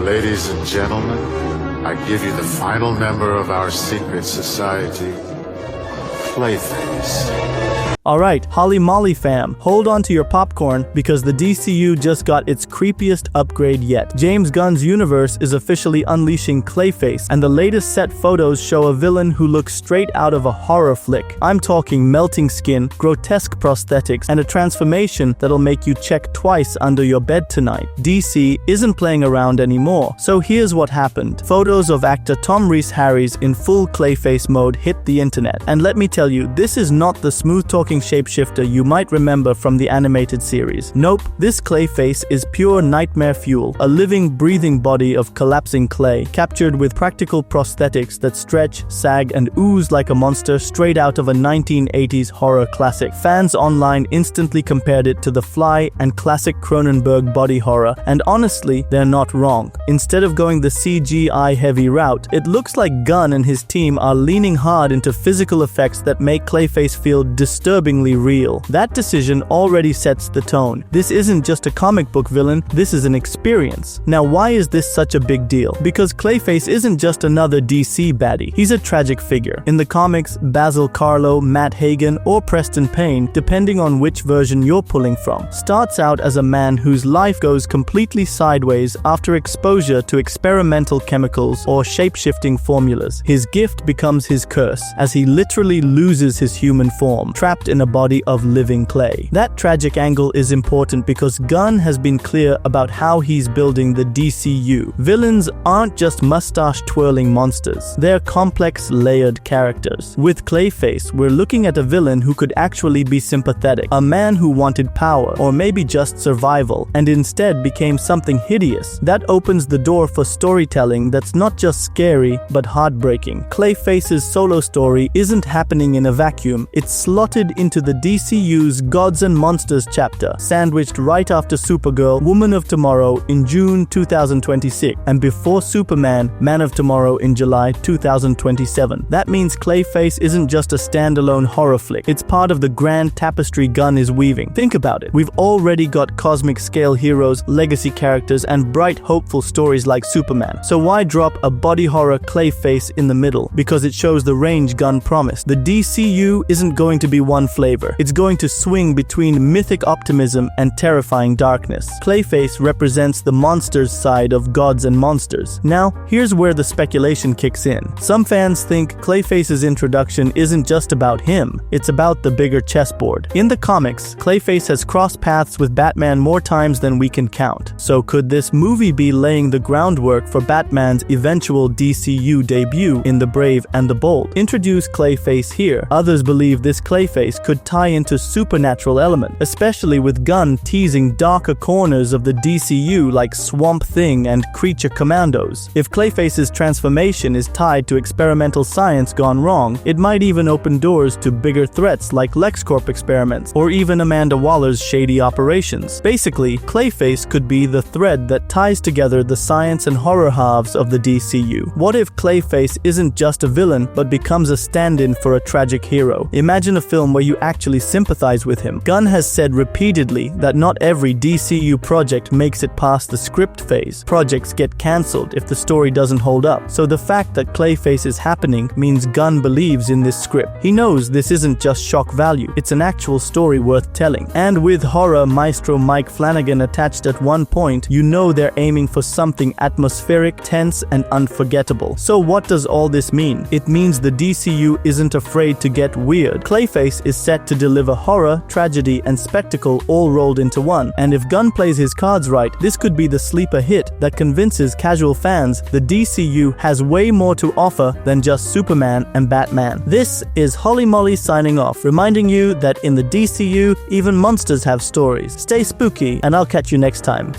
Ladies and gentlemen, I give you the final member of our secret society, Clayface. Alright, Holly Molly fam, hold on to your popcorn because the DCU just got its creepiest upgrade yet. James Gunn's universe is officially unleashing Clayface, and the latest set photos show a villain who looks straight out of a horror flick. I'm talking melting skin, grotesque prosthetics, and a transformation that'll make you check twice under your bed tonight. DC isn't playing around anymore, so here's what happened. Photos of actor Tom Rhys Harries in full Clayface mode hit the internet, and let me tell you, this is not the smooth-talking shapeshifter you might remember from the animated series. Nope, this Clayface is pure nightmare fuel, a living, breathing body of collapsing clay, captured with practical prosthetics that stretch, sag, and ooze like a monster straight out of a 1980s horror classic. Fans online instantly compared it to the Fly and classic Cronenberg body horror, and honestly, they're not wrong. Instead of going the CGI-heavy route, it looks like Gunn and his team are leaning hard into physical effects that make Clayface feel disturbingly real. That decision already sets the tone. This isn't just a comic book villain, this is an experience. Now, why is this such a big deal? Because Clayface isn't just another DC baddie. He's a tragic figure. In the comics, Basil Karlo, Matt Hagen, or Preston Payne, depending on which version you're pulling from, starts out as a man whose life goes completely sideways after exposure to experimental chemicals or shape-shifting formulas. His gift becomes his curse, as he literally loses his human form, trapped in a body of living clay. That tragic angle is important because Gunn has been clear about how he's building the DCU. Villains aren't just mustache-twirling monsters. They're complex, layered characters. With Clayface, we're looking at a villain who could actually be sympathetic, a man who wanted power, or maybe just survival, and instead became something hideous. That opens the door for storytelling that's not just scary, but heartbreaking. Clayface's solo story isn't happening in a vacuum. It's slotted into the DCU's Gods and Monsters chapter, sandwiched right after Supergirl, Woman of Tomorrow in June 2026, and before Superman, Man of Tomorrow in July 2027. That means Clayface isn't just a standalone horror flick. It's part of the grand tapestry Gunn is weaving. Think about it. We've already got cosmic-scale heroes, legacy characters, and bright, hopeful stories like Superman. So why drop a body horror Clayface in the middle? Because it shows the range Gunn promised. The DCU isn't going to be one flavor. It's going to swing between mythic optimism and terrifying darkness. Clayface represents the monsters side of Gods and Monsters. Now, here's where the speculation kicks in. Some fans think Clayface's introduction isn't just about him, it's about the bigger chessboard. In the comics, Clayface has crossed paths with Batman more times than we can count. So could this movie be laying the groundwork for Batman's eventual DCU debut in The Brave and the Bold? Introduce Clayface here. Others believe this Clayface could tie into supernatural element, especially with Gunn teasing darker corners of the DCU like Swamp Thing and Creature Commandos. If Clayface's transformation is tied to experimental science gone wrong, it might even open doors to bigger threats like LexCorp experiments, or even Amanda Waller's shady operations. Basically, Clayface could be the thread that ties together the science and horror halves of the DCU. What if Clayface isn't just a villain, but becomes a stand-in for a tragic hero? Imagine a film where you actually sympathize with him. Gunn has said repeatedly that not every DCU project makes it past the script phase. Projects get cancelled if the story doesn't hold up. So the fact that Clayface is happening means Gunn believes in this script. He knows this isn't just shock value, it's an actual story worth telling. And with horror maestro Mike Flanagan attached at one point, you know they're aiming for something atmospheric, tense, and unforgettable. So what does all this mean? It means the DCU isn't afraid to get weird. Clayface is set to deliver horror, tragedy, and spectacle all rolled into one. And if Gunn plays his cards right, this could be the sleeper hit that convinces casual fans the DCU has way more to offer than just Superman and Batman. This is Holly Molly signing off, reminding you that in the DCU, even monsters have stories. Stay spooky, and I'll catch you next time.